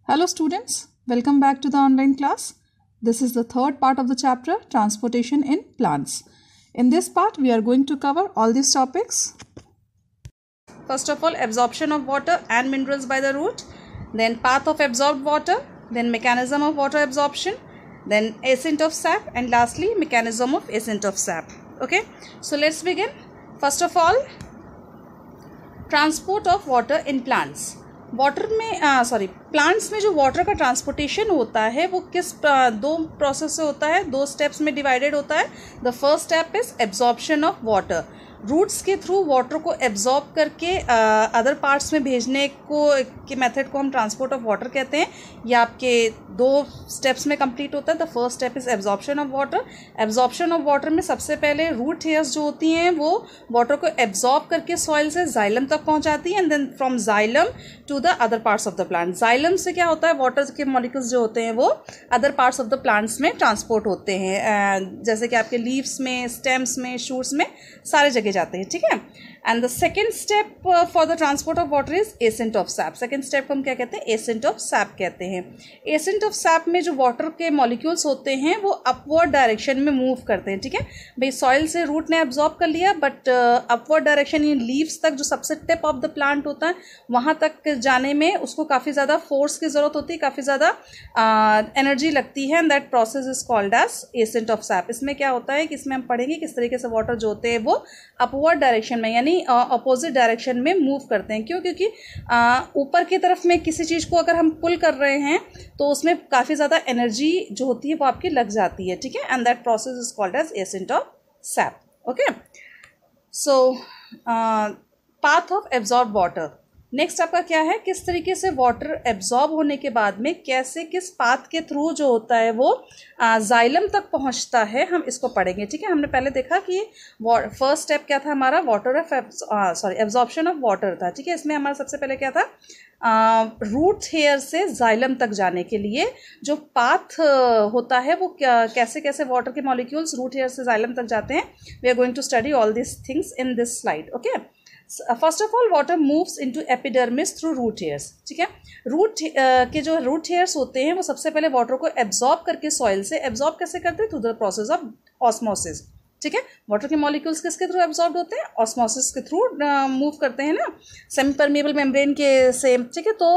Hello students, welcome back to the online class. This is the third part of the chapter Transportation in Plants. In this part we are going to cover all these topics. First of all, absorption of water and minerals by the root, then path of absorbed water, then mechanism of water absorption, then ascent of sap, and lastly mechanism of ascent of sap. Okay, so let's begin. First of all, transport of water in plants. Plants में जो water का transportation होता है वो किस दो process से होता है, दो स्टेप्स में डिवाइडेड होता है. The first step is absorption of water. Roots के थ्रू वाटर को एब्जॉर्ब करके अदर पार्ट्स में भेजने के मेथड को हम ट्रांसपोर्ट ऑफ वाटर कहते हैं. ये आपके दो स्टेप्स में कंप्लीट होता है. The first step is absorption of water. Absorption of water में सबसे पहले रूट हेयर्स जो होती हैं वो वाटर को एब्जॉर्ब करके सॉइल से जाइलम तक पहुंचाती हैं, and then from xylem to the other parts of the plant. Xylem से क्या होता है, वाटर के मॉलिक्यूल्स जो होते हैं वो other parts of the plants में ट्रांसपोर्ट होते हैं, जैसे कि आपके लीव्स में, स्टेम्स में, शूट्स में, सारे जगह जाते हैं. ठीक है. And the second step for the transport of water is accent of SAP. Second step को हम क्या कहते हैं, एसेंट ऑफ सैप कहते हैं. एसेंट ऑफ सैप में जो वाटर के मॉलिक्यूल्स होते हैं वो अपवर्ड डायरेक्शन में मूव करते हैं. ठीक है भाई, सॉइल से रूट ने एब्जॉर्ब कर लिया, but upward direction in leaves तक, जो सबसे टिप ऑफ द प्लांट होता है, वहाँ तक जाने में उसको काफ़ी ज़्यादा फोर्स की ज़रूरत होती है, काफ़ी ज़्यादा एनर्जी लगती है, and that process is called as ascent of sap. इसमें क्या होता है कि इसमें हम पढ़ेंगे किस तरीके से वाटर जो होते हैं वो अपवर्ड डायरेक्शन में यानी अपोजिट डायरेक्शन में मूव करते हैं. क्यों? क्योंकि ऊपर की तरफ में किसी चीज़ को अगर हम पुल कर रहे हैं तो उसमें काफ़ी ज़्यादा एनर्जी जो होती है वो आपकी लग जाती है. ठीक है. And that process is called as ascent of sap. Okay, so path of absorb water. Next आपका क्या है, किस तरीके से वाटर एब्जॉर्ब होने के बाद में कैसे किस पाथ के थ्रू जो होता है वो जाइलम तक पहुंचता है, हम इसको पढ़ेंगे. ठीक है. हमने पहले देखा कि फर्स्ट स्टेप क्या था हमारा, एब्जॉर्प्शन ऑफ वाटर था. ठीक है. इसमें हमारा सबसे पहले क्या था, रूट हेयर से जाइलम तक जाने के लिए जो पाथ होता है वो कैसे कैसे वाटर के मॉलिक्यूल्स रूट हेयर से जाइलम तक जाते हैं. We are going to study all this things in this slide. Okay. First of all, water moves into epidermis through root hairs. ठीक है. रूट के जो रूट हेयर्स होते हैं वो सबसे पहले वाटर को एब्जॉर्ब करके सॉइल से एब्जॉर्ब कैसे करते हैं, through the process of osmosis. ठीक है. वाटर के मॉलिक्यूल्स किसके थ्रू एब्जॉर्ब होते हैं, ऑस्मोसिस के थ्रू मूव करते हैं ना, सेमी परमिएबल मेम्ब्रेन के सेम. ठीक है. तो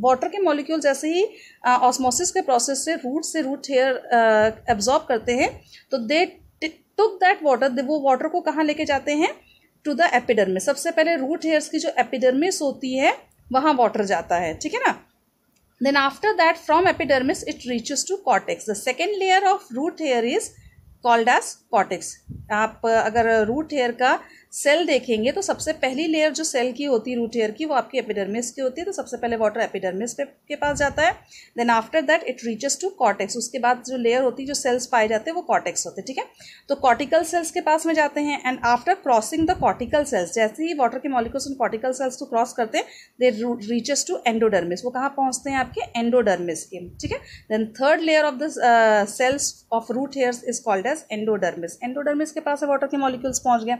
वाटर के मॉलिक्यूल जैसे ही ऑस्मोसिस के प्रोसेस से रूट हेयर एब्जॉर्ब करते हैं तो दे टुक दैट वाटर, वो वाटर को कहाँ लेके जाते हैं, टू द एपिडर्मिस. सबसे पहले रूट हेयर्स की जो एपिडर्मिस होती है वहाँ वाटर जाता है. ठीक है ना. Then after that from epidermis it reaches to cortex. The second layer of root hair is called as cortex. आप अगर रूट हेयर का सेल देखेंगे तो सबसे पहली लेयर जो सेल की होती है रूट हेयर की वो आपकी एपिडर्मिस की होती है. तो सबसे पहले वाटर एपिडर्मिस के पास जाता है. Then after that it reaches to cortex. उसके बाद जो लेयर होती है, जो सेल्स पाए जाते हैं वो कॉर्टेक्स होते हैं. ठीक है. तो कॉर्टिकल सेल्स के पास में जाते हैं, and after crossing the cortical cells, जैसे ही वाटर के मॉलिक्यूल्स उन कॉर्टिकल सेल्स को क्रॉस करते हैं दे रीचेस टू एंडोडर्मिस. वो कहाँ पहुँचते हैं, आपके एंडोडर्मिस के. ठीक है. Then third layer of the cells of root hairs is called as endodermis. Endodermis के पास वाटर के मॉलिक्यूल्स पहुँच गए.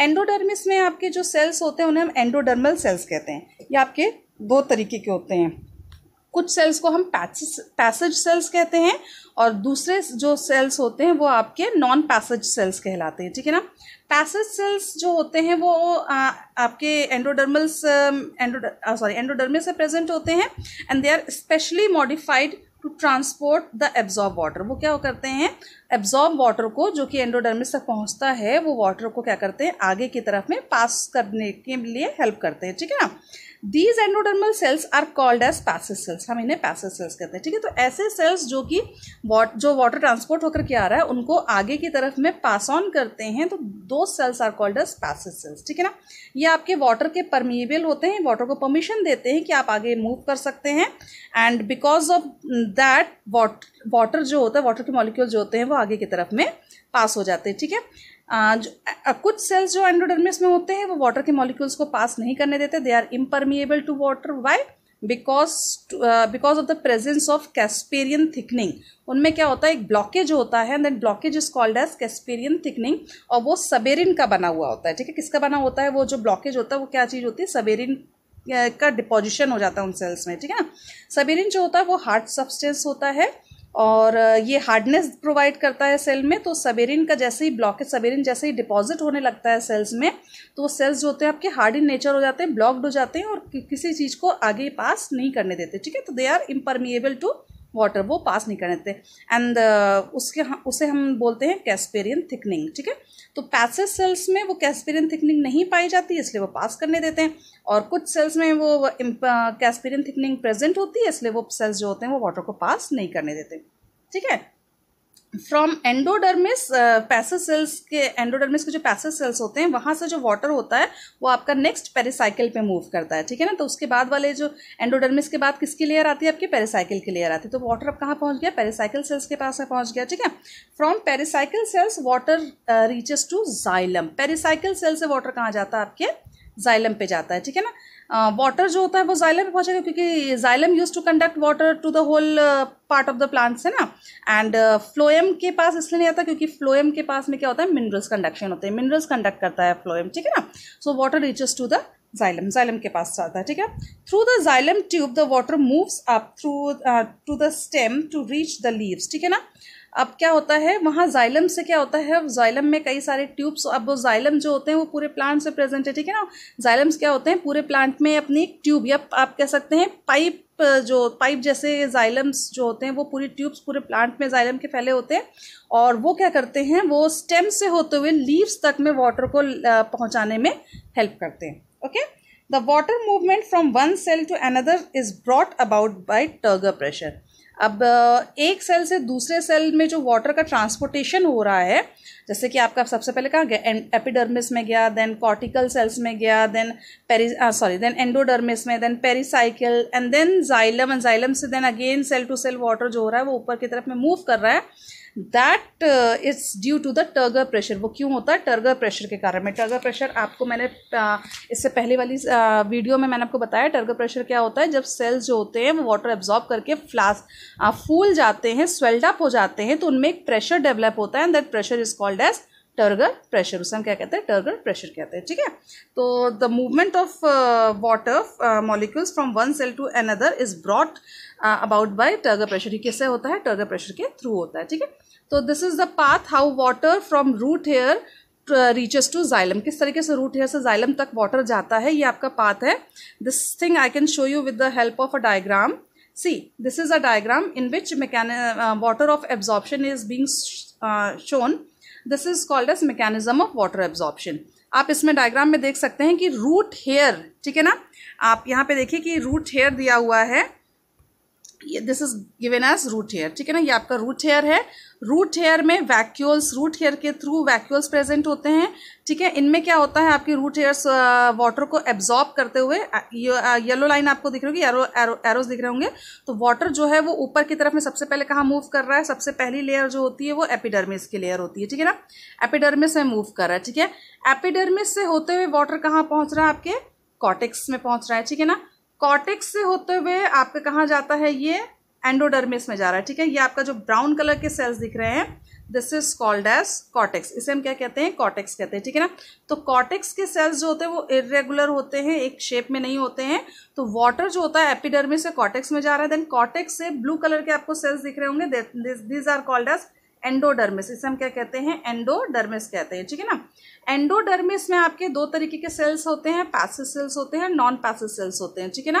एंडोडर्मिस में आपके जो सेल्स होते हैं उन्हें हम एंडोडर्मल सेल्स कहते हैं. ये आपके दो तरीके के होते हैं. कुछ सेल्स को हम पैसेज सेल्स कहते हैं और दूसरे जो सेल्स होते हैं वो आपके नॉन पैसेज सेल्स कहलाते हैं. ठीक है ना. पैसेज सेल्स जो होते हैं वो आपके एंडोडर्मिस से प्रेजेंट होते हैं, and they are specially modified to transport the absorb water. वो क्या करते हैं, एब्जॉर्ब वाटर को जो कि एंडोडर्मिस तक पहुंचता है वो वाटर को क्या करते हैं, आगे की तरफ में पास करने के लिए हेल्प करते हैं. ठीक है ना. These endodermal cells are called as passage cells. हम इन्हें पैसेज सेल्स कहते हैं. ठीक है. तो ऐसे सेल्स जो कि जो वाटर ट्रांसपोर्ट होकर के आ रहा है उनको आगे की तरफ में पास ऑन करते हैं, तो दो cells are called as passage cells. ठीक है ना. ये आपके वाटर के परमिएबल होते हैं, वाटर को परमिशन देते हैं कि आप आगे मूव कर सकते हैं, and because of that water जो होता है, वाटर के मॉलिक्यूल जो होते हैं वो आगे की तरफ में पास हो जाते हैं. ठीक है. कुछ सेल्स जो एंडोडर्मिस में होते हैं वो वाटर के मॉलिक्यूल्स को पास नहीं करने देते. They are impermeable to water. Why? Because of the presence of casparian thickening. उनमें क्या होता है, एक ब्लॉकेज होता है, that blockage is called as casparian thickening, और वो सबेरिन का बना हुआ होता है. ठीक है. किसका बना होता है वो जो ब्लॉकेज होता है, वो क्या चीज़ होती है, सबेरिन का डिपोजिशन हो जाता है उन सेल्स में, ठीक है ना। सबेरिन जो होता है वो हार्ड सब्सटेंस होता है और ये हार्डनेस प्रोवाइड करता है सेल में। तो सबेरिन का जैसे ही ब्लॉकेज, सबेरिन जैसे ही डिपॉजिट होने लगता है सेल्स में, तो वो सेल्स जो होते हैं आपके हार्ड इन नेचर हो जाते हैं, ब्लॉक्ड हो जाते हैं और किसी चीज़ को आगे पास नहीं करने देते, ठीक है। तो they are impermeable to water, वो पास नहीं करने देते। एंड उसे हम बोलते हैं कैस्पेरियन थिकनिंग, ठीक है। तो पैसिव सेल्स में वो कैस्पेरियन थिकनिंग नहीं पाई जाती, इसलिए वो पास करने देते हैं, और कुछ सेल्स में वो कैस्पेरियन थिकनिंग प्रेजेंट होती है, इसलिए वो सेल्स जो होते हैं वो वाटर को पास नहीं करने देते, ठीक है। फ्रॉम एंडोडर्मिस, पैसिव सेल्स के, एंडोडर्मिस के जो पैसिव सेल्स होते हैं वहाँ से जो वाटर होता है वो आपका नेक्स्ट पेरिसाइकिल पे मूव करता है, ठीक है ना। तो उसके बाद वाले जो एंडोडर्मिस के बाद किसकी लेयर आती है, आपकी पेरिसाइकिल की लेयर आती है। तो वाटर अब कहाँ पहुँच गया, पेरिसाइकिल सेल्स के पास पहुँच गया, ठीक है। From pericycle cells water reaches to xylem, pericycle cell से वाटर कहाँ जाता है, आपके जाइलम पे जाता है, ठीक है ना। वाटर जो होता है वो जाइलम पे पहुंचेगा, क्योंकि xylem use to conduct water to the whole part of the plants, है ना। एंड फ्लोएम के पास इसलिए नहीं आता क्योंकि फ्लोएम के पास में क्या होता है, मिनरल्स कंडक्शन होते हैं, मिनरल्स कंडक्ट करता है फ्लोएम, ठीक है ना। So water reaches to the xylem, xylem के पास जाता है, ठीक है। Through the xylem tube the water moves up through to the stem to reach the leaves, ठीक है ना। अब क्या होता है वहाँ जाइलम से क्या होता है, जाइलम में कई सारे ट्यूब्स, अब वो जाइलम जो होते हैं वो पूरे प्लांट से प्रेजेंट है, ठीक है ना। जाइलम्स क्या होते हैं, पूरे प्लांट में अपनी एक ट्यूब या आप कह सकते हैं पाइप, जो पाइप जैसे जाइलम्स जो होते हैं वो पूरी ट्यूब्स पूरे प्लांट में जाइलम के फैले होते हैं, और वो क्या करते हैं, वो स्टेम से होते हुए लीव्स तक में वाटर को पहुँचाने में हेल्प करते हैं, okay. The water movement from one cell to another is brought about by turgor pressure. अब एक सेल से दूसरे सेल में जो वाटर का ट्रांसपोर्टेशन हो रहा है, जैसे कि आपका सबसे पहले कहाँ गया, एपिडर्मिस में गया, देन कॉर्टिकल सेल्स में गया, देन देन एंडोडर्मिस में, then pericycle and then xylem, and xylem से then again cell to cell water जो हो रहा है वो ऊपर की तरफ में मूव कर रहा है। That is due to the turgor pressure. वो क्यों होता है, टर्गर प्रेशर के कारण में। टर्गर प्रेशर आपको मैंने इससे पहले वाली वीडियो में मैंने आपको बताया टर्गर प्रेशर क्या होता है। जब सेल्स जो होते हैं वो वाटर एब्जॉर्ब करके फूल जाते हैं, स्वेल्ड अप हो जाते हैं, तो उनमें एक प्रेशर डेवलप होता है, and that pressure is called as turgor pressure. उसे हम क्या कहते हैं, टर्गर प्रेशर कहते हैं, ठीक है। तो the movement of water molecules from one cell to another is brought about by turgor pressure. ये किससे होता है, टर्गर प्रेशर के थ्रू होता है, ठीक है। तो this is the path how water from root hair reaches to xylem. किस तरीके से रूट हेयर से जाइलम तक वाटर जाता है, ये आपका पाथ है। This thing I can show you with the help of a diagram. See, this is a diagram in which water of absorption is being shown. This is called as mechanism of water absorption. आप इसमें diagram में देख सकते हैं कि root hair, ठीक है ना। आप यहाँ पे देखिए कि रूट हेयर दिया हुआ है, this is given as root hair, ठीक है ना। ये आपका रूट हेयर है। रूट हेयर में वैक्यूल्स, रूट हेयर के थ्रू वैक्यूल्स प्रेजेंट होते हैं, ठीक है। इनमें क्या होता है, आपकी रूट हेयर्स वाटर को एब्जॉर्ब करते हुए, येलो लाइन आपको दिख रही होगी, एरोज दिख रहे होंगे। तो वाटर जो है वो ऊपर की तरफ में सबसे पहले कहाँ मूव कर रहा है, सबसे पहली लेयर जो होती है वो एपिडर्मिस की लेयर होती है, ठीक है ना। एपिडर्मिस में मूव कर रहा है, ठीक है। एपिडर्मिस से होते हुए वाटर कहाँ पहुंच रहा है, आपके कॉर्टेक्स में पहुंच रहा है, ठीक है ना। कॉर्टेक्स से होते हुए आपके कहाँ जाता है, ये एंडोडर्मिस में जा रहा है, ठीक है। ये आपका जो ब्राउन कलर के सेल्स दिख रहे हैं, this is called as cortex. इसे हम क्या कहते हैं, कॉर्टेक्स कहते हैं, ठीक है ना। तो कॉर्टेक्स के सेल्स जो होते हैं वो इरेगुलर होते हैं, एक शेप में नहीं होते हैं। तो वाटर जो होता है एपिडर्मिस से कॉर्टेक्स में जा रहा है, देन कॉर्टेक्स से ब्लू कलर के आपको सेल्स दिख रहे होंगे, these are called as endodermis. इसे हम क्या कहते हैं, एंडोडर्मिस कहते हैं, ठीक है ना। एंडोडर्मिस में आपके दो तरीके के सेल्स होते हैं, पैसिव सेल्स होते हैं, नॉन पैसिव सेल्स होते हैं, ठीक है ना।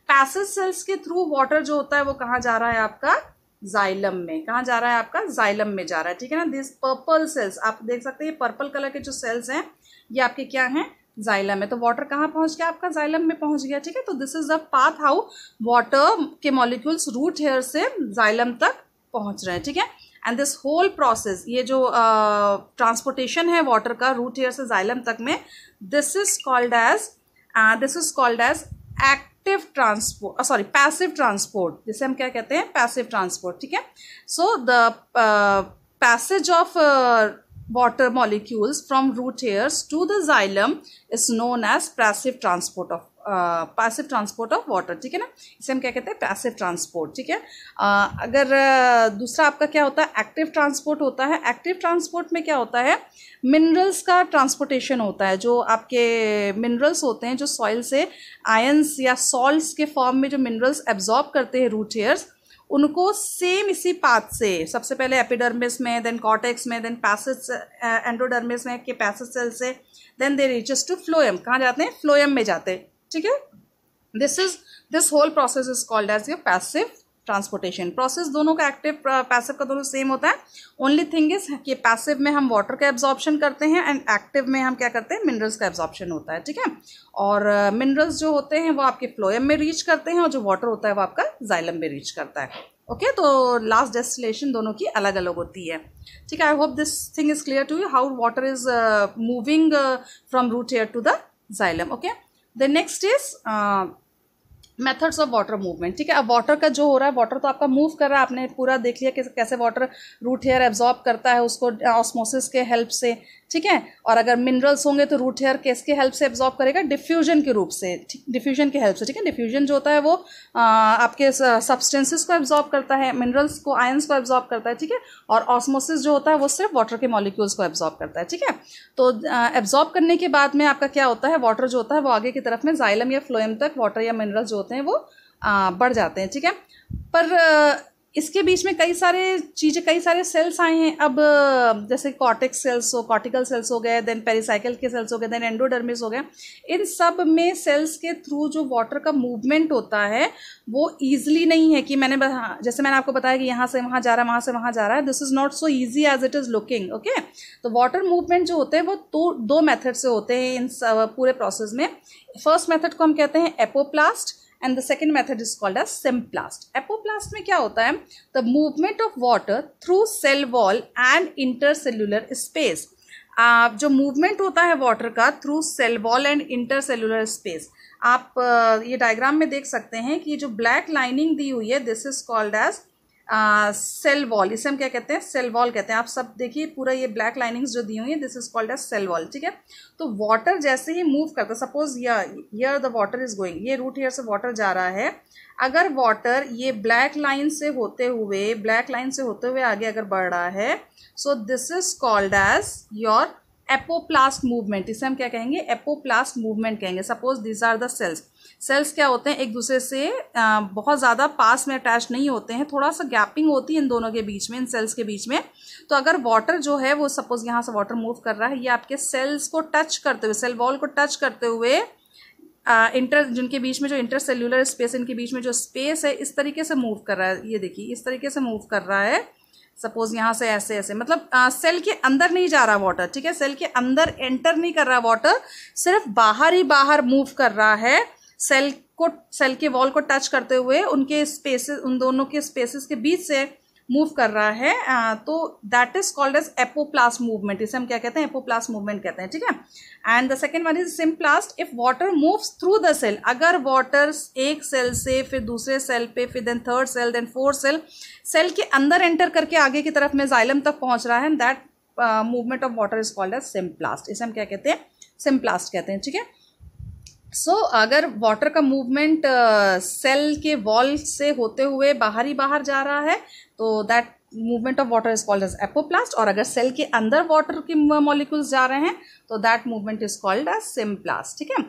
पैसिव सेल्स के थ्रू वाटर जो होता है वो कहाँ जा रहा है, आपका जाइलम में। कहाँ जा रहा है, आपका जाइलम में जा रहा है, ठीक है ना। दिस पर्पल सेल्स आप देख सकते हैं, पर्पल कलर के जो सेल्स हैं ये आपके क्या हैं, जाइलम में। तो वाटर कहाँ पहुंच गया, आपका जाइलम में पहुंच गया, ठीक है। तो this is the path how water के मॉलिक्यूल्स रूट हेयर से जाइलम तक पहुंच रहे हैं, ठीक है। एंड दिस होल प्रोसेस, ये जो ट्रांसपोर्टेशन है वाटर का रूट हेयर से जाइलम तक में, this is called as active transport, sorry passive transport, जिसे हम क्या कहते हैं, पैसिव ट्रांसपोर्ट, ठीक है। So the passage of water molecules from root hairs to the xylem is known as passive transport passive transport of water, ठीक है ना, इसे हम क्या कहते हैं, पैसिव ट्रांसपोर्ट, ठीक है। अगर दूसरा आपका क्या होता है, एक्टिव ट्रांसपोर्ट होता है। एक्टिव ट्रांसपोर्ट में क्या होता है, मिनरल्स का ट्रांसपोर्टेशन होता है। जो आपके मिनरल्स होते हैं, जो सॉइल से आयंस या सॉल्ट्स के फॉर्म में जो मिनरल्स एब्जॉर्ब करते हैं रूट हेयर्स, उनको सेम इसी पाथ से, सबसे पहले एपिडर्मिस में, देन कॉर्टेक्स में, देन पैसेज एंडोडर्मिस में के पैसेज सेल से, then they reaches to phloem. कहाँ जाते हैं, फ्लोएम में जाते हैं, ठीक है। This whole process is called as your passive transportation process. दोनों का एक्टिव पैसिव का दोनों सेम होता है। ओनली थिंग इज कि पैसिव में हम वाटर का एब्जॉर्प्शन करते हैं एंड एक्टिव में हम क्या करते हैं, मिनरल्स का एब्जॉर्प्शन होता है, ठीक है। और मिनरल्स जो होते हैं वो आपके फ्लोएम में रीच करते हैं और जो वाटर होता है वो आपका जाइलम में रीच करता है। ओके, तो लास्ट डेस्टिनेशन दोनों की अलग अलग होती है, ठीक है। I hope this thing is clear to you how water is moving from root hair to the xylem. Okay, the next is methods of water movement, ठीक है। अब वाटर का जो हो रहा है, वाटर तो आपका मूव कर रहा है, आपने पूरा देख लिया कि कैसे वाटर रूट हेयर एब्जॉर्ब करता है उसको ऑस्मोसिस के हेल्प से, ठीक है। और अगर मिनरल्स होंगे तो रूट हेयर किसके हेल्प से एब्जॉर्ब करेगा, डिफ्यूजन के रूप से, डिफ्यूजन के हेल्प से, ठीक है। डिफ्यूजन जो होता है वो आपके सब्सटेंसेस को एब्जॉर्ब करता है, मिनरल्स को, आयंस को एब्जॉर्ब करता है, ठीक है। और ऑस्मोसिस जो होता है वो सिर्फ वाटर के मॉलिक्यूल्स को एब्जॉर्ब करता है, ठीक है। तो एब्जॉर्ब करने के बाद में आपका क्या होता है, वाटर जो होता है वो आगे की तरफ में जाइलम या फ्लोएम तक वाटर या मिनरल्स जो होते हैं वो बढ़ जाते हैं, ठीक है। पर इसके बीच में कई सारे चीज़ें, कई सारे सेल्स आए हैं। अब जैसे कॉर्टेक्स सेल्स हो, कॉर्टिकल सेल्स हो गए, देन पेरिसाइकिल के सेल्स हो गए, देन एंडोडर्मिस हो गए। इन सब में सेल्स के थ्रू जो वाटर का मूवमेंट होता है वो ईजिली नहीं है कि जैसे मैंने आपको बताया कि यहाँ से वहाँ जा रहा है, वहाँ से वहाँ जा रहा है। This is not so easy as it is looking, okay. तो वाटर मूवमेंट जो होते हैं वो दो मेथड से होते हैं इन पूरे प्रोसेस में। फर्स्ट मेथड को हम कहते हैं apoplast and the second method is called as Symplast. Apoplast में क्या होता है, the movement of water through cell wall and intercellular space. जो मूवमेंट होता है वाटर का through cell wall and intercellular space, आप ये डायग्राम में देख सकते हैं कि जो ब्लैक लाइनिंग दी हुई है, this is called as cell wall. इसे हम क्या कहते हैं, सेल वॉल कहते हैं। आप सब देखिए पूरा ये ब्लैक लाइनिंग्स जो दी हुई है, this is called as cell wall, ठीक है। तो वाटर जैसे ही मूव करता है, suppose here the water is going, ये रूट हेयर से वाटर जा रहा है। अगर वाटर ये ब्लैक लाइन से होते हुए आगे अगर बढ़ रहा है, so this is called as your apoplast movement. इसे हम क्या कहेंगे, एपोप्लास्ट मूवमेंट कहेंगे। Suppose this are the cells क्या होते हैं, एक दूसरे से बहुत ज़्यादा पास में अटैच नहीं होते हैं, थोड़ा सा गैपिंग होती है इन दोनों के बीच में, इन सेल्स के बीच में। तो अगर वाटर जो है वो सपोज यहाँ से वाटर मूव कर रहा है, ये आपके सेल्स को टच करते हुए, सेल वॉल को टच करते हुए, जिनके बीच में जो इंटरसेल्यूलर स्पेस, इनके बीच में जो स्पेस है, इस तरीके से मूव कर रहा है। ये देखिए इस तरीके से मूव कर रहा है। सपोज यहाँ से ऐसे मतलब सेल के अंदर नहीं जा रहा वाटर, ठीक है। सेल के अंदर एंटर नहीं कर रहा वाटर, सिर्फ बाहर ही बाहर मूव कर रहा है। सेल के वॉल को टच करते हुए उनके स्पेसेस, उन दोनों के स्पेसेस के बीच से मूव कर रहा है। तो that is called as apoplast movement. इसे हम क्या कहते हैं, एपोप्लास्ट मूवमेंट कहते हैं, ठीक है। And the second one is symplast. If water moves through the cell, अगर वाटर एक सेल से फिर दूसरे सेल पे, फिर then third cell, then fourth cell के अंदर एंटर करके आगे की तरफ में जाइलम तक पहुंच रहा है, that movement of water is called as symplast. इसे हम क्या कहते हैं, सिम्प्लास्ट कहते हैं, ठीक है। सो अगर वाटर का मूवमेंट सेल के वॉल से होते हुए बाहर ही बाहर जा रहा है, तो that movement of water is called as apoplast. और अगर सेल के अंदर वाटर के मॉलिक्यूल्स जा रहे हैं तो that movement is called as symplast, ठीक है।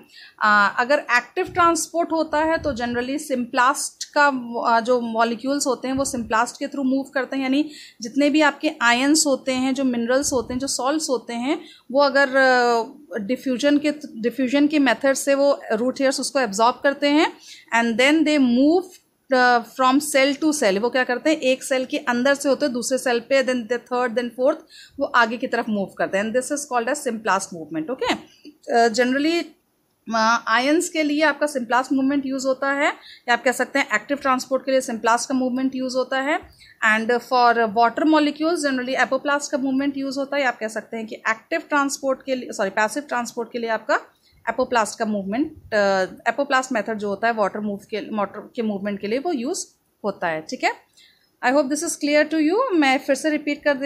अगर एक्टिव ट्रांसपोर्ट होता है तो जनरली सिम्प्लास्ट का जो मॉलिक्यूल्स होते हैं वो सिम्प्लास्ट के थ्रू मूव करते हैं। यानी जितने भी आपके आयंस होते हैं, जो मिनरल्स होते हैं, जो सॉल्ट्स होते हैं, वो अगर डिफ्यूजन के मेथड से वो रूट हेयर्स उसको एब्जॉर्ब करते हैं and then they move from cell to cell. वो क्या करते हैं, एक सेल के अंदर से होते हैं दूसरे सेल पे, then the third, then fourth, वो आगे की तरफ मूव करते हैं। This is called as symplast movement, okay. Generally ions के लिए आपका सिम्प्लास्ट मूवमेंट यूज होता है, या आप कह सकते हैं एक्टिव ट्रांसपोर्ट के लिए सिम्प्लास्ट का मूवमेंट यूज होता है। And for water molecules generally apoplast का मूवमेंट यूज होता है, या आप कह सकते हैं कि एक्टिव ट्रांसपोर्ट के लिए, पैसिव ट्रांसपोर्ट के लिए आपका एपोप्लास्ट का मूवमेंट, एपोप्लास्ट मेथड जो होता है वाटर के मूवमेंट के लिए वो यूज होता है, ठीक है। I hope this is clear to you. मैं फिर से रिपीट कर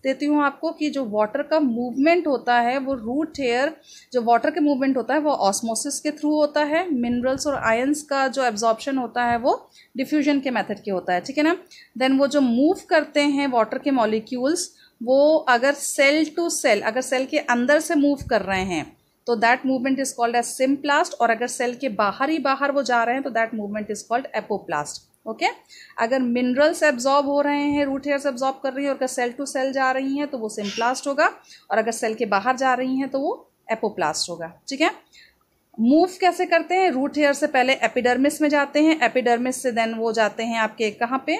देती हूँ आपको कि जो वाटर का मूवमेंट होता है वो रूट हेयर, जो वाटर के मूवमेंट होता है वो ऑस्मोसिस के थ्रू होता है। मिनरल्स और आयंस का जो एब्जॉर्प्शन होता है वो डिफ्यूजन के मेथड के होता है, ठीक है ना। देन वो जो मूव करते हैं वाटर के मॉलिक्यूल्स, वो अगर सेल टू सेल, अगर सेल के अंदर से मूव कर रहे हैं तो that movement is called as symplast, और अगर सेल के बाहर ही बाहर वो जा रहे हैं तो that movement is called apoplast. Okay, अगर मिनरल्स एब्जॉर्ब हो रहे हैं, रूट हेयर्स एब्जॉर्ब कर रही है, और अगर सेल टू सेल जा रही हैं तो वो सिम्प्लास्ट होगा, और अगर सेल के बाहर जा रही हैं तो वो एपोप्लास्ट होगा, ठीक है। मूव कैसे करते हैं? रूट हेयर से पहले एपिडर्मिस में जाते हैं, एपिडर्मिस से देन वो जाते हैं आपके कहाँ पे,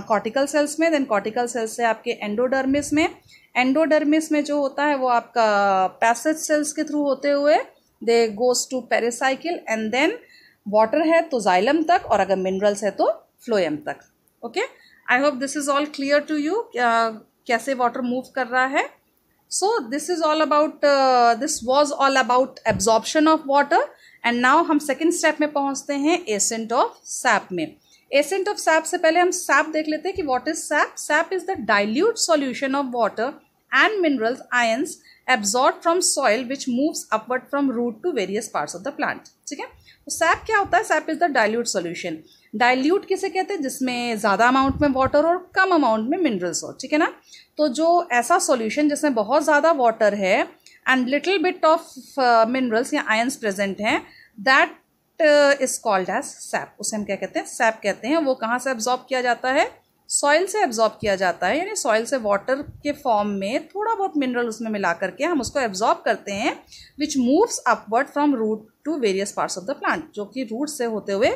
कॉर्टिकल सेल्स में, देन कॉर्टिकल सेल्स से आपके एंडोडर्मिस में। एंडोडर्मिस में जो होता है वो आपका पैसेज सेल्स के थ्रू होते हुए they goes to pericycle, and then water है तो जाइलम तक, और अगर मिनरल्स है तो फ्लोएम तक। Okay, I hope this is all clear to you कैसे वाटर मूव कर रहा है। So this is all about, this was all about absorption of water, and now हम सेकेंड स्टेप में पहुंचते हैं एसेंट ऑफ सैप में। एसेंट ऑफ सैप से पहले हम सैप देख लेते हैं कि what is sap. Sap is the dilute solution of water and minerals ions absorbed from soil which moves upward from root to various parts of the plant, ठीक है। तो सैप क्या होता है? SAP is the dilute solution. Dilute किसे कहते हैं? जिसमें ज़्यादा अमाउंट में वाटर और कम अमाउंट में मिनरल्स हो, ठीक है ना। तो जो ऐसा सॉल्यूशन जिसमें बहुत ज़्यादा वाटर है and little bit of minerals या आयंस प्रेजेंट हैं, that is called as sap. उसे हम क्या कहते हैं? सैप कहते हैं। वो कहाँ से एब्जॉर्ब किया जाता है? सॉइल से एब्जॉर्ब किया जाता है, यानी सॉइल से वाटर के फॉर्म में थोड़ा बहुत मिनरल उसमें मिला करके हम उसको एब्जॉर्ब करते हैं, which moves upward from root to various parts of the plant, जो कि रूट से होते हुए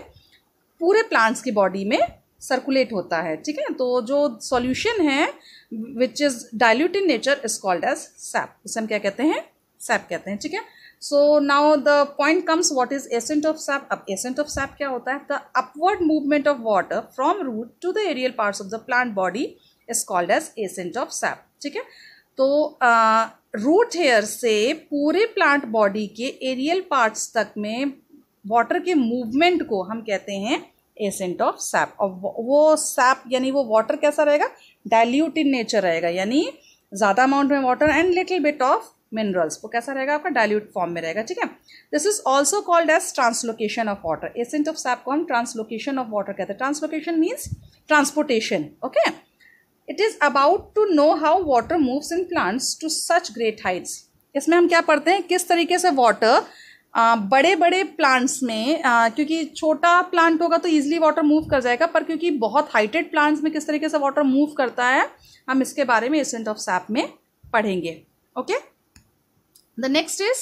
पूरे प्लांट्स की बॉडी में सर्कुलेट होता है, ठीक है। तो जो सॉल्यूशन है which is dilute in nature is called as sap. उसे हम क्या कहते हैं? सैप कहते हैं, ठीक है। So now the point comes, what is ascent of sap? अब ascent of sap क्या होता है? The upward movement of water from root to the aerial parts of the plant body is called as ascent of sap, ठीक है। तो root hair से पूरे plant body के एरियल पार्ट्स तक में वाटर के मूवमेंट को हम कहते हैं एसेंट ऑफ सैप। और वो सैप यानी वो वाटर कैसा रहेगा? डाइल्यूट इन नेचर रहेगा, यानी ज़्यादा अमाउंट में water and little bit of minerals, वो कैसा रहेगा? आपका डाइल्यूट फॉर्म में रहेगा, ठीक है। This is also called as translocation of water. Ascent of sap को हम ट्रांसलोकेशन ऑफ वाटर कहते हैं। Translocation means transportation, okay. It is about to know how water moves in plants to such great heights. इसमें हम क्या पढ़ते हैं? किस तरीके से वाटर बड़े बड़े प्लांट्स में, क्योंकि छोटा प्लांट होगा तो ईजिली वाटर मूव कर जाएगा, पर क्योंकि बहुत हाइटेड प्लांट्स में किस तरीके से वाटर मूव करता है, हम इसके बारे में एसेंट ऑफ सैप में पढ़ेंगे, okay. The next is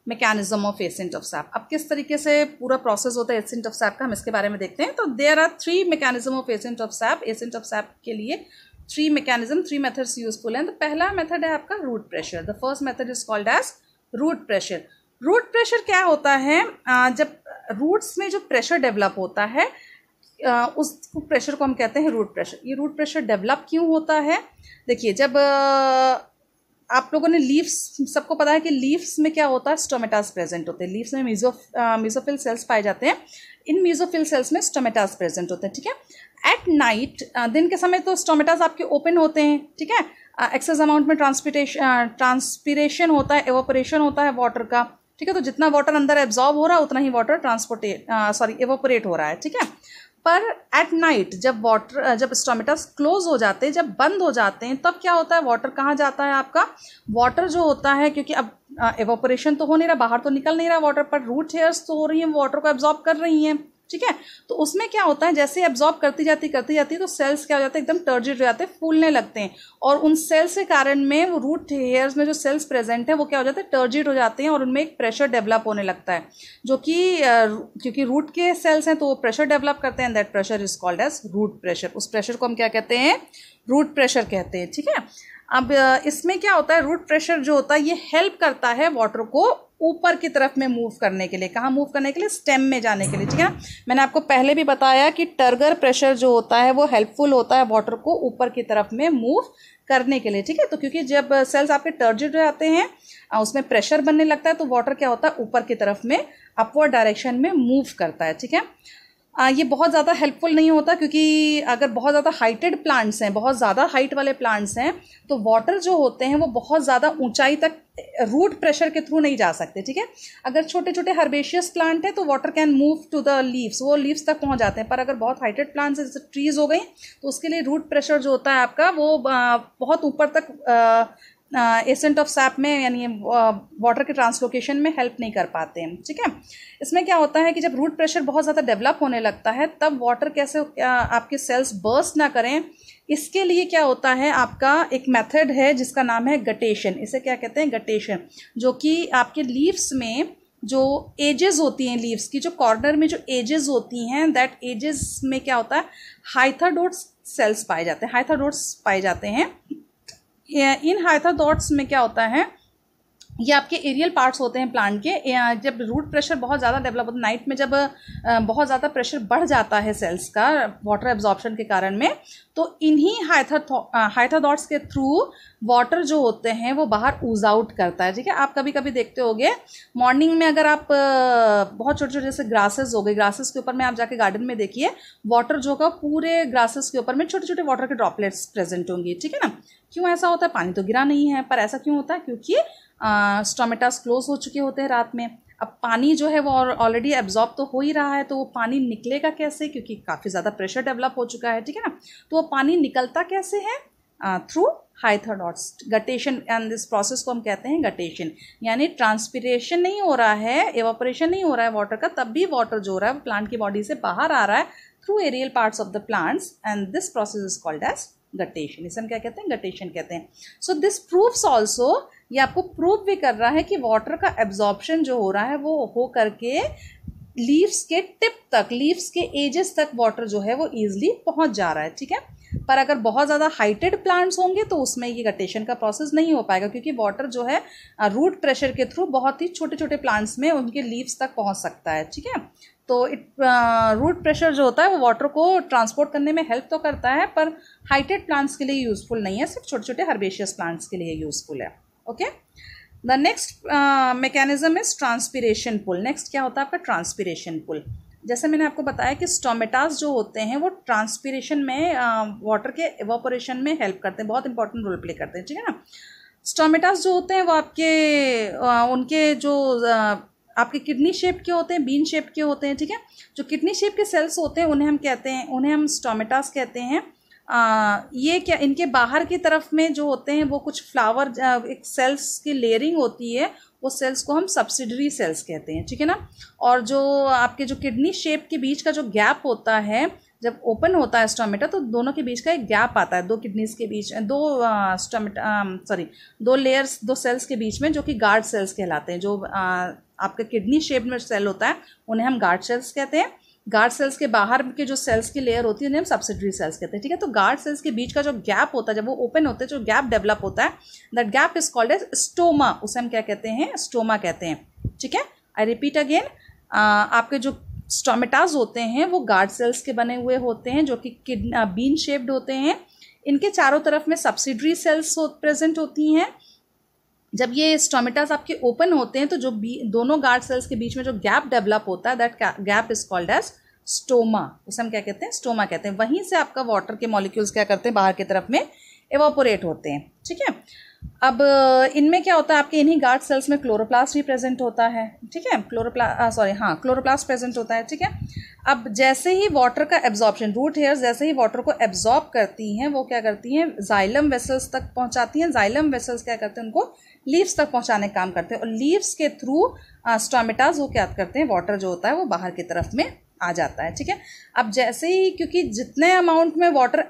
mechanism of ascent of SAP. अब किस तरीके से पूरा प्रोसेस होता है एसेंट ऑफ सैप का, हम इसके बारे में देखते हैं। तो there are 3 mechanism of ascent of sap. Ascent of sap के लिए 3 मैकेनिज्म, 3 मेथड्स यूजफुल हैं। तो पहला मेथड है आपका root pressure. The first method is called as root pressure. Root pressure क्या होता है? जब रूट्स में जो प्रेशर डेवलप होता है उस प्रेशर को हम कहते हैं रूट प्रेशर। ये रूट प्रेशर डेवलप क्यों होता है? देखिए, जब आप लोगों ने लीव्स, सबको पता है कि लीव्स में क्या होता है? स्टोमेटास प्रेजेंट होते हैं। लीव्स में मीजोफिल सेल्स पाए जाते हैं। इन मीजोफिल सेल्स में स्टोमेटास प्रेजेंट होते हैं, ठीक है। एट नाइट, दिन के समय तो स्टोमेटास आपके ओपन होते हैं, ठीक है। एक्सेस अमाउंट में ट्रांसपिरेशन होता है, एवोपरेशन होता है वाटर का, ठीक है। तो जितना वाटर अंदर एब्जॉर्ब हो रहा है उतना ही वाटर एवोपरेट हो रहा है, ठीक है। पर एट नाइट जब स्टोमेटास क्लोज हो जाते हैं, जब बंद हो जाते हैं, तब क्या होता है? वाटर कहाँ जाता है आपका? वाटर जो होता है, क्योंकि अब एवोपरेशन तो हो नहीं रहा, बाहर तो निकल नहीं रहा वाटर, पर रूट हेयर्स तो हो रही हैं, वाटर को एब्जॉर्ब कर रही हैं, ठीक है। तो उसमें क्या होता है? जैसे एब्जॉर्ब करती जाती तो सेल्स क्या हो जाते हैं? एकदम टर्जिड हो जाते हैं, फूलने लगते हैं, और उन सेल्स के कारण में वो रूट हेयर्स में जो सेल्स प्रेजेंट है वो क्या हो जाते हैं? टर्जिड हो जाते हैं, और उनमें एक प्रेशर डेवलप होने लगता है, जो कि क्योंकि रूट के सेल्स हैं तो वो प्रेशर डेवलप करते हैं। That pressure is called as root pressure. उस प्रेशर को हम क्या कहते हैं? रूट प्रेशर कहते हैं, ठीक है। अब इसमें क्या होता है? रूट प्रेशर जो होता है ये हेल्प करता है वाटर को ऊपर की तरफ में मूव करने के लिए। कहाँ मूव करने के लिए? स्टेम में जाने के लिए, ठीक है। मैंने आपको पहले भी बताया कि टर्गर प्रेशर जो होता है वो हेल्पफुल होता है वाटर को ऊपर की तरफ में मूव करने के लिए, ठीक है। तो क्योंकि जब सेल्स आपके टर्जिड हो जाते हैं, उसमें प्रेशर बनने लगता है, तो वाटर क्या होता है? ऊपर की तरफ में अपवर्ड डायरेक्शन में मूव करता है, ठीक है। ये बहुत ज़्यादा हेल्पफुल नहीं होता, क्योंकि अगर बहुत ज़्यादा हाइटेड प्लांट्स हैं, बहुत ज़्यादा हाइट वाले प्लांट्स हैं, तो वाटर जो होते हैं वो बहुत ज़्यादा ऊंचाई तक रूट प्रेशर के थ्रू नहीं जा सकते, ठीक है। अगर छोटे छोटे हर्बेशियस प्लांट है तो water can move to the leaves, वो लीव्स तक पहुंच जाते हैं। पर अगर बहुत हाइटेड प्लांट्स है, जैसे ट्रीज हो गई, तो उसके लिए रूट प्रेशर जो होता है आपका वो बहुत ऊपर तक एसेंट ऑफ सैप में, यानी वाटर के ट्रांसलोकेशन में हेल्प नहीं कर पाते हैं, ठीक है। इसमें क्या होता है कि जब रूट प्रेशर बहुत ज़्यादा डेवलप होने लगता है, तब वाटर कैसे आपके सेल्स बर्स्ट ना करें, इसके लिए क्या होता है, आपका एक मेथड है जिसका नाम है गटेशन। इसे क्या कहते हैं, गटेशन, जो कि आपके लीव्स में जो एजेस होती हैं, लीव्स की जो कॉर्नर में जो एजेस होती हैं, दैट एजेस में क्या होता है, हाइथाडोट्स सेल्स पाए जाते हैं, हाइथाडोट्स पाए जाते हैं। इन हाइथाडोट्स में क्या होता है, ये आपके एरियल पार्ट्स होते हैं प्लांट के। जब रूट प्रेशर बहुत ज़्यादा डेवलप होता है, नाइट में जब बहुत ज़्यादा प्रेशर बढ़ जाता है सेल्स का वाटर एब्जॉर्प्शन के कारण में, तो इन्हीं हाइथाडोट्स के थ्रू वाटर जो होते हैं वो बाहर ऊज आउट करता है, ठीक है। आप कभी कभी देखते होगे मॉर्निंग में, अगर आप बहुत छोटे छोटे जैसे ग्रासेस हो गए, ग्रासेस के ऊपर में आप जाके गार्डन में देखिए, वाटर जो का पूरे ग्रासेस के ऊपर में छोटे छोटे वाटर के ड्रॉपलेट्स प्रेजेंट होंगी, ठीक है ना। क्यों ऐसा होता है, पानी तो गिरा नहीं है, पर ऐसा क्यों होता है, क्योंकि स्टोमेटास क्लोज हो चुके होते हैं रात में। अब पानी जो है वो ऑलरेडी एब्जॉर्ब तो हो ही रहा है, तो वो पानी निकलेगा कैसे, क्योंकि काफ़ी ज़्यादा प्रेशर डेवलप हो चुका है, ठीक है ना। तो वो पानी निकलता कैसे है, through hydathodes, guttation. And this process को हम कहते हैं गटेशन, यानी ट्रांसपिरेशन नहीं हो रहा है, एवापोरेशन नहीं हो रहा है वाटर का, तब भी वाटर जो हो रहा है वो प्लांट की बॉडी से बाहर आ रहा है through aerial parts of the plants, and this process is called as guttation. इसे हम क्या कहते हैं, गटेशन कहते हैं। सो दिस प्रूव्स ऑल्सो, ये आपको प्रूव भी कर रहा है कि वाटर का एब्जॉर्प्शन जो हो रहा है वो हो करके लीव्स के टिप तक, लीव्स के एजेस तक वाटर जो है वो ईजिली पहुंच जा रहा है, ठीक है। पर अगर बहुत ज़्यादा हाइटेड प्लांट्स होंगे तो उसमें ये गटेशन का प्रोसेस नहीं हो पाएगा, क्योंकि वाटर जो है रूट प्रेशर के थ्रू बहुत ही छोटे छोटे प्लांट्स में उनके लीव्स तक पहुंच सकता है, ठीक है। तो रूट प्रेशर जो होता है वो वाटर को ट्रांसपोर्ट करने में हेल्प तो करता है, पर हाइटेड प्लांट्स के लिए यूजफुल नहीं है, सिर्फ छोटे छोटे हर्बेशियस प्लांट्स के लिए यूजफुल है, okay. The next mechanism is transpiration pull. Next क्या होता है आपका, ट्रांसपिरेशन पुल। जैसे मैंने आपको बताया कि स्टोमेटास जो होते हैं वो ट्रांसपिरेशन में वाटर के एवापोरेशन में हेल्प करते हैं, बहुत इंपॉर्टेंट रोल प्ले करते हैं, ठीक है ना। स्टोमेटास जो होते हैं वो आपके उनके जो आपके किडनी शेप के होते हैं, बीन शेप के होते हैं, ठीक है। जो किडनी शेप के सेल्स होते हैं उन्हें हम कहते हैं, उन्हें हम स्टोमेटास कहते हैं। ये क्या, इनके बाहर की तरफ में जो होते हैं वो कुछ फ्लावर, एक सेल्स की लेयरिंग होती है, वो सेल्स को हम सब्सिडरी सेल्स कहते हैं, ठीक है ना। और जो आपके जो किडनी शेप के बीच का जो गैप होता है, जब ओपन होता है स्टोमेटा, तो दोनों के बीच का एक गैप आता है, दो किडनीज के बीच, दो लेयर्स, दो सेल्स के बीच में, जो कि गार्ड सेल्स कहलाते हैं। जो आपका किडनी शेप में सेल होता है उन्हें हम गार्ड सेल्स कहते हैं। गार्ड सेल्स के बाहर के जो सेल्स की लेयर होती है उन्हें हम सब्सिडरी सेल्स कहते हैं, ठीक है। तो गार्ड सेल्स के बीच का जो गैप होता है, जब वो ओपन होते हैं, जो गैप डेवलप होता है, that gap is called as stoma. उसे हम क्या कहते हैं, स्टोमा कहते हैं, ठीक है। आई रिपीट अगेन, आपके जो स्टोमेटास होते हैं वो गार्ड सेल्स के बने हुए होते हैं, जो कि बीन शेप्ड होते हैं। इनके चारों तरफ में सब्सिडरी सेल्स प्रेजेंट होती हैं। जब ये स्टोमेटास आपके ओपन होते हैं तो जो दोनों गार्ड सेल्स के बीच में जो गैप डेवलप होता है, that gap is called as stoma. उसे हम क्या कहते हैं, स्टोमा कहते हैं। वहीं से आपका वाटर के मॉलिक्यूल्स क्या करते हैं, बाहर की तरफ में एवापोरेट होते हैं, ठीक है। अब इनमें क्या होता है, आपके इन्हीं गार्ड सेल्स में क्लोरोप्लास्ट भी प्रेजेंट होता है, ठीक है। क्लोरोप्लास्ट प्रेजेंट होता है, ठीक है। अब जैसे ही वाटर का एब्जॉर्प्शन, रूट हेयर्स जैसे ही वाटर को एब्जॉर्ब करती हैं, वो क्या करती हैं, जाइलम वेसल्स तक पहुंचाती हैं। जाइलम वेसल्स क्या करते हैं, उनको लीव्स तक पहुंचाने का काम करते हैं, और लीव्स के थ्रू स्टोमेटास वो क्या करते हैं, वाटर जो होता है वो बाहर की तरफ में आ जाता है, ठीक है। अब जैसे ही, क्योंकि जितने अमाउंट में वाटर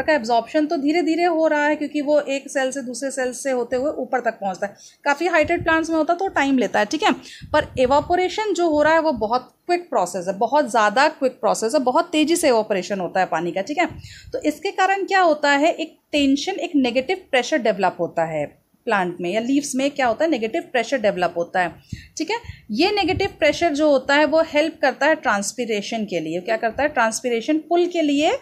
का एब्जॉर्प्शन तो धीरे धीरे हो रहा है, क्योंकि वो एक सेल से दूसरे सेल से होते हुए ऊपर तक पहुंचता है। काफ़ी हाइटेड प्लांट्स में होता तो टाइम लेता है, ठीक है। पर एवापोरेशन जो हो रहा है वो बहुत क्विक प्रोसेस है, बहुत ज़्यादा क्विक प्रोसेस है, बहुत तेज़ी से एवापोरेशन होता है पानी का, ठीक है। तो इसके कारण क्या होता है, एक टेंशन, एक नेगेटिव प्रेशर डेवलप होता है प्लांट में या लीव्स में क्या होता है, नेगेटिव प्रेशर डेवलप होता है। ठीक है, ये नेगेटिव प्रेशर जो होता है वो हेल्प करता है ट्रांसपीरेशन के लिए। क्या करता है, ट्रांसपीरेशन पुल के लिए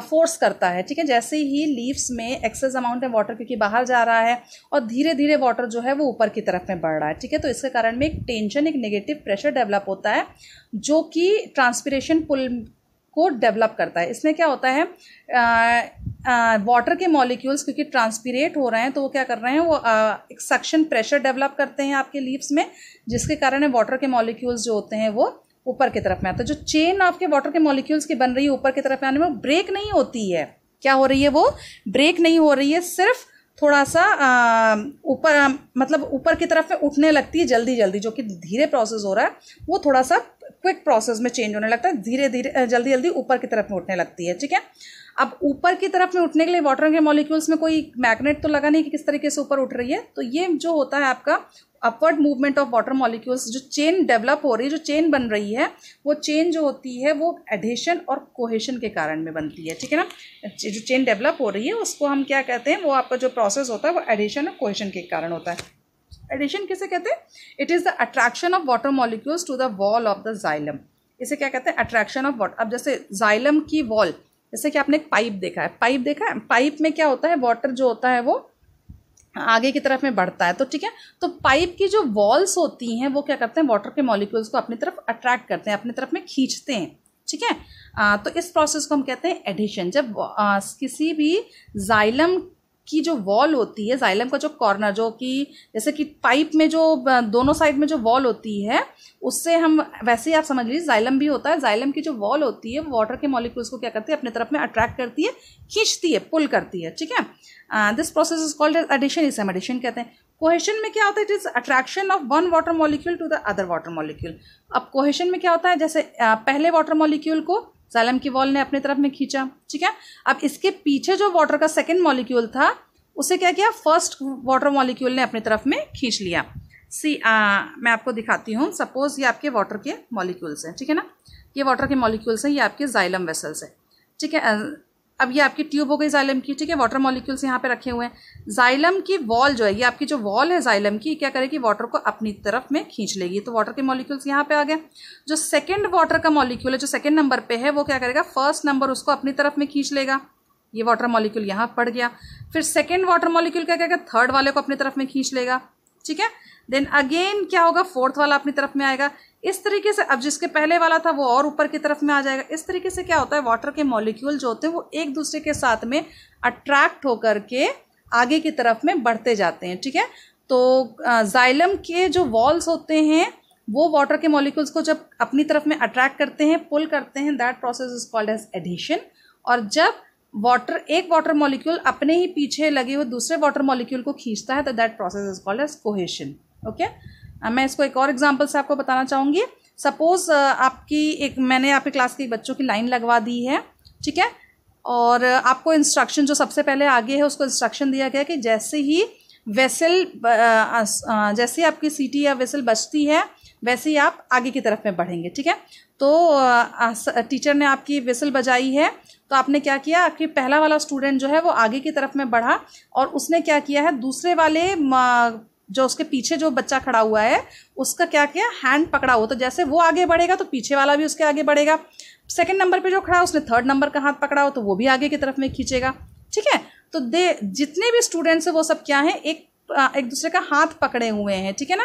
फोर्स करता है। ठीक है, जैसे ही लीव्स में एक्सेस अमाउंट ऑफ वाटर क्योंकि बाहर जा रहा है और धीरे धीरे वाटर जो है वो ऊपर की तरफ में बढ़ रहा है। ठीक है, तो इसके कारण में एक टेंशन, एक नेगेटिव प्रेशर डेवलप होता है जो कि ट्रांसपीरेशन पुल को डेवलप करता है। इसमें क्या होता है, वाटर के मॉलिक्यूल्स क्योंकि ट्रांसपीरेट हो रहे हैं तो वो क्या कर रहे हैं, वो एक सक्शन प्रेशर डेवलप करते हैं आपके लीव्स में, जिसके कारण वाटर के मॉलिक्यूल्स जो होते हैं वो ऊपर की तरफ में आता है। जो चेन आपके वाटर के मॉलिक्यूल्स की बन रही है ऊपर की तरफ में आने में, वो ब्रेक नहीं होती है। क्या हो रही है, वो ब्रेक नहीं हो रही है, सिर्फ थोड़ा सा ऊपर मतलब ऊपर की तरफ में उठने लगती है जल्दी जल्दी। जो कि धीरे प्रोसेस हो रहा है वो थोड़ा सा क्विक प्रोसेस में चेंज होने लगता है, धीरे धीरे जल्दी जल्दी ऊपर की तरफ में उठने लगती है। ठीक है, अब ऊपर की तरफ में उठने के लिए वाटर के मॉलिक्यूल्स में कोई मैग्नेट तो लगा नहीं कि किस तरीके से ऊपर उठ रही है। तो ये जो होता है आपका upward movement of water molecules, जो चेन डेवलप हो रही है, जो चेन बन रही है, वो चेन जो होती है वो एडिशन और कोहेशन के कारण में बनती है। ठीक है ना, जो चेन डेवलप हो रही है उसको हम क्या कहते हैं, वो आपका जो प्रोसेस होता है वो एडिशन और कोहेशन के कारण होता है। एडिशन किसे कहते हैं, it is the attraction of water molecules to the wall of the xylem. इसे क्या कहते हैं, अट्रैक्शन ऑफ वाटर। अब जैसे जाइलम की वॉल, जैसे कि आपने एक पाइप देखा है, पाइप में क्या होता है, वाटर जो होता है वो आगे की तरफ में बढ़ता है। तो ठीक है, तो पाइप की जो वॉल्स होती हैं वो क्या करते हैं, वाटर के मॉलिक्यूल्स को अपनी तरफ अट्रैक्ट करते हैं, अपनी तरफ में खींचते हैं। ठीक है, तो इस प्रोसेस को हम कहते हैं एडिशन। जब किसी भी जाइलम की जो वॉल होती है, जाइलम का जो कॉर्नर, जो कि जैसे कि पाइप में जो दोनों साइड में जो वॉल होती है, उससे हम वैसे ही आप समझ लीजिए जाइलम भी होता है। जाइलम की जो वॉल होती है वो वाटर के मॉलिक्यूल्स को क्या करती है, अपने तरफ में अट्रैक्ट करती है, खींचती है, पुल करती है। ठीक है, this process is called adhesion, इसे हम एडिशन कहते हैं। कोहेशन में क्या होता है, it is attraction of one water molecule to the other water molecule. अब कोहेशन में क्या होता है, जैसे पहले वाटर मॉलिक्यूल को जाइलम की वॉल ने अपनी तरफ में खींचा। ठीक है, अब इसके पीछे जो वाटर का सेकेंड मॉलिक्यूल था उसे क्या किया, फर्स्ट वाटर मॉलिक्यूल ने अपनी तरफ में खींच लिया। मैं आपको दिखाती हूँ। सपोज ये आपके वाटर के मॉलिक्यूल्स हैं। ठीक है ना, ये वाटर के मॉलिक्यूल्स हैं, ये आपके जाइलम वेसल्स है। ठीक है, अब ये आपकी ट्यूब हो गई जाइलम की। ठीक है, वाटर मॉलिक्यूल्स यहाँ पे रखे हुए हैं। जाइलम की वॉल जो है, ये आपकी जो वॉल है जाइलम की, क्या करेगी, वाटर को अपनी तरफ में खींच लेगी। तो वाटर के मॉलिक्यूल्स यहाँ पे आ गए। जो सेकेंड वाटर का मॉलिक्यूल है, जो सेकेंड नंबर पे है, वो क्या करेगा, फर्स्ट नंबर उसको अपनी तरफ में खींच लेगा। ये वाटर मॉलिक्यूल यहाँ पड़ गया। फिर सेकेंड वाटर मॉलिक्यूल क्या करेगा, थर्ड वाले को अपनी तरफ में खींच लेगा। ठीक है, देन अगेन क्या होगा, फोर्थ वाला अपनी तरफ में आएगा। इस तरीके से अब जिसके पहले वाला था वो और ऊपर की तरफ में आ जाएगा। इस तरीके से क्या होता है, वाटर के मॉलिक्यूल जो होते हैं वो एक दूसरे के साथ में अट्रैक्ट होकर के आगे की तरफ में बढ़ते जाते हैं। ठीक है, तो जाइलम के जो वॉल्स होते हैं वो वाटर के मॉलिक्यूल्स को जब अपनी तरफ में अट्रैक्ट करते हैं, पुल करते हैं, that process is called as adhesion. और जब एक वाटर मॉलिक्यूल अपने ही पीछे लगे हुए दूसरे वाटर मॉलिक्यूल को खींचता है तो that process is called as cohesion. Okay, मैं इसको एक और एग्जांपल से आपको बताना चाहूँगी। सपोज मैंने आपके क्लास के बच्चों की लाइन लगवा दी है। ठीक है, और आपको इंस्ट्रक्शन जो सबसे पहले आगे है उसको इंस्ट्रक्शन दिया गया कि जैसे ही जैसे आपकी सीटी या वेसल बचती है वैसे ही आप आगे की तरफ में बढ़ेंगे। ठीक है, तो टीचर ने आपकी विसल बजाई है तो आपने क्या किया, आपकी पहला वाला स्टूडेंट जो है वो आगे की तरफ में बढ़ा और उसने क्या किया है, दूसरे वाले जो उसके पीछे जो बच्चा खड़ा हुआ है उसका क्या किया, हैंड पकड़ा हुआ। तो जैसे वो आगे बढ़ेगा तो पीछे वाला भी उसके आगे बढ़ेगा। सेकंड नंबर पे जो खड़ा है उसने थर्ड नंबर का हाथ पकड़ा हो तो वो भी आगे की तरफ में खींचेगा। ठीक है, तो जितने भी स्टूडेंट्स हैं वो सब क्या है, एक दूसरे का हाथ पकड़े हुए हैं। ठीक है ना,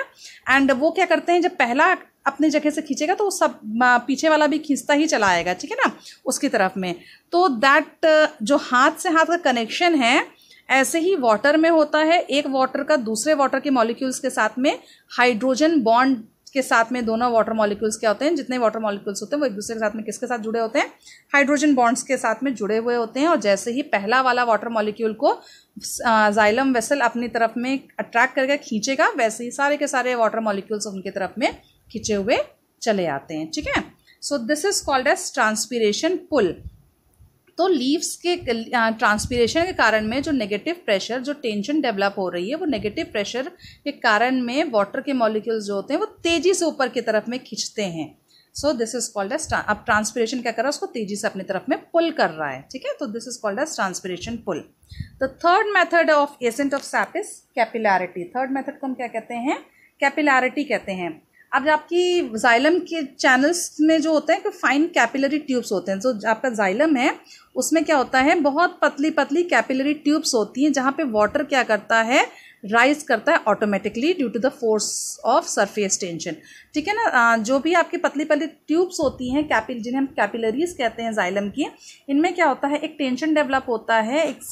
एंड वो क्या करते हैं, जब पहला अपनी जगह से खींचेगा तो वो सब पीछे वाला भी खींचता ही चला आएगा। ठीक है ना, उसकी तरफ में। तो दैट जो हाथ से हाथ का कनेक्शन है ऐसे ही वाटर में होता है। एक वाटर का दूसरे वाटर के मॉलिक्यूल्स के साथ में हाइड्रोजन बॉन्ड के साथ में दोनों वाटर मॉलिक्यूल्स क्या होते हैं, जितने वाटर मॉलिक्यूल्स होते हैं वो एक दूसरे के साथ में किसके साथ जुड़े होते हैं, हाइड्रोजन बॉन्ड्स के साथ में जुड़े हुए होते हैं। और जैसे ही पहला वाला वाटर मॉलिक्यूल को जाइलम वेसल अपनी तरफ में अट्रैक्ट करके खींचेगा वैसे ही सारे के सारे वाटर मॉलिक्यूल्स उनकी तरफ में खींचे हुए चले आते हैं। ठीक है, so this is called as transpiration pull. तो लीव्स के ट्रांसपीरेशन के कारण में जो नेगेटिव प्रेशर, जो टेंशन डेवलप हो रही है, वो नेगेटिव प्रेशर के कारण में वाटर के मॉलिक्यूल्स जो होते हैं वो तेजी से ऊपर की तरफ में खींचते हैं। So this is called as, अब ट्रांसपिरेशन क्या कर रहा है, उसको तेजी से अपनी तरफ में पुल कर रहा है, ठीक है, तो this is called as transpiration pull. The third method of ascent of sap is capillarity. Third method को हम क्या कहते हैं, कैपिलैरिटी कहते हैं। अब आपकी जाइलम के चैनल्स में जो होते हैं कि फाइन कैपिलरी ट्यूब्स होते हैं, जो आपका जाइलम है उसमें क्या होता है, बहुत पतली पतली कैपिलरी ट्यूब्स होती हैं, जहाँ पे वाटर क्या करता है, राइज करता है automatically due to the force of surface tension, ठीक है ना। जो भी आपकी पतली पतली ट्यूब्स होती हैं जिन्हें हम कैपिलरीज कहते हैं जाइलम की, इनमें क्या होता है, एक टेंशन डेवलप होता है, एक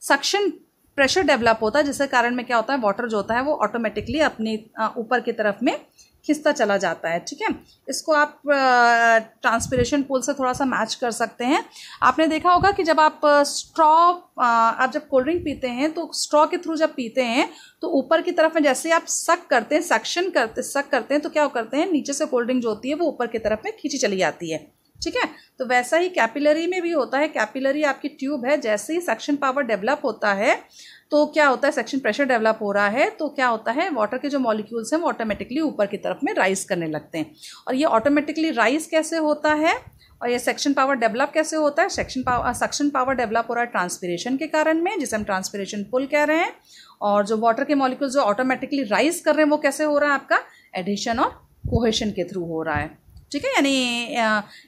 सक्शन प्रेशर डेवलप होता है, जिसके कारण में क्या होता है, वाटर जो होता है वो ऑटोमेटिकली अपनी ऊपर की तरफ में खिंचता चला जाता है, ठीक है। इसको आप ट्रांसपिरेशन पुल से थोड़ा सा मैच कर सकते हैं। आपने देखा होगा कि जब आप आप जब कोल्ड ड्रिंक पीते हैं तो स्ट्रॉ के थ्रू जब पीते हैं तो ऊपर की तरफ में जैसे आप सक करते हैं, सक करते हैं, तो क्या करते हैं, नीचे से कोल्ड ड्रिंक जो होती है वो ऊपर की तरफ में खींची चली जाती है, ठीक है। तो वैसा ही कैपिलरी में भी होता है। कैपिलरी आपकी ट्यूब है, जैसे ही सक्शन पावर डेवलप होता है तो क्या होता है, सक्शन प्रेशर डेवलप हो रहा है तो क्या होता है, वाटर के जो मॉलिक्यूल्स हैं वो ऑटोमेटिकली ऊपर की तरफ में राइज करने लगते हैं। और ये ऑटोमेटिकली राइज कैसे होता है और ये सक्शन पावर डेवलप कैसे होता है, सक्शन पावर डेवलप हो रहा है ट्रांसपिरेशन के कारण में, जिसे हम ट्रांसपिरेशन पुल कह रहे हैं। और जो वाटर के मॉलिक्यूल्स जो ऑटोमेटिकली राइज कर रहे हैं वो कैसे हो रहा है, आपका एडिशन और कोहेशन के थ्रू हो रहा है, ठीक है। यानी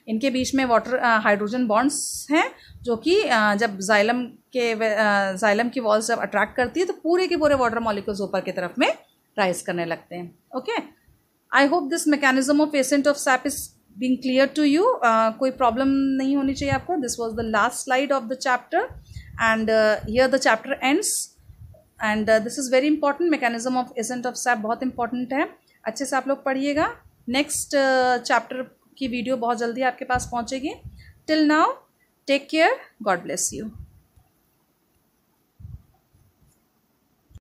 इनके बीच में वाटर हाइड्रोजन बॉन्ड्स हैं जो कि जब जाइलम की वॉल्स जब अट्रैक्ट करती है तो पूरे के पूरे वाटर मॉलिक्यूल्स ऊपर की तरफ में राइज करने लगते हैं, okay. I hope this mechanism of ascent of sap is being clear to you. कोई प्रॉब्लम नहीं होनी चाहिए आपको। This was the last slide of the chapter and here the chapter ends and this is very important. Mechanism of ascent of sap बहुत important है, अच्छे से आप लोग पढ़िएगा। नेक्स्ट चैप्टर की वीडियो बहुत जल्दी आपके पास पहुंचेगी। Till now take care, God bless you.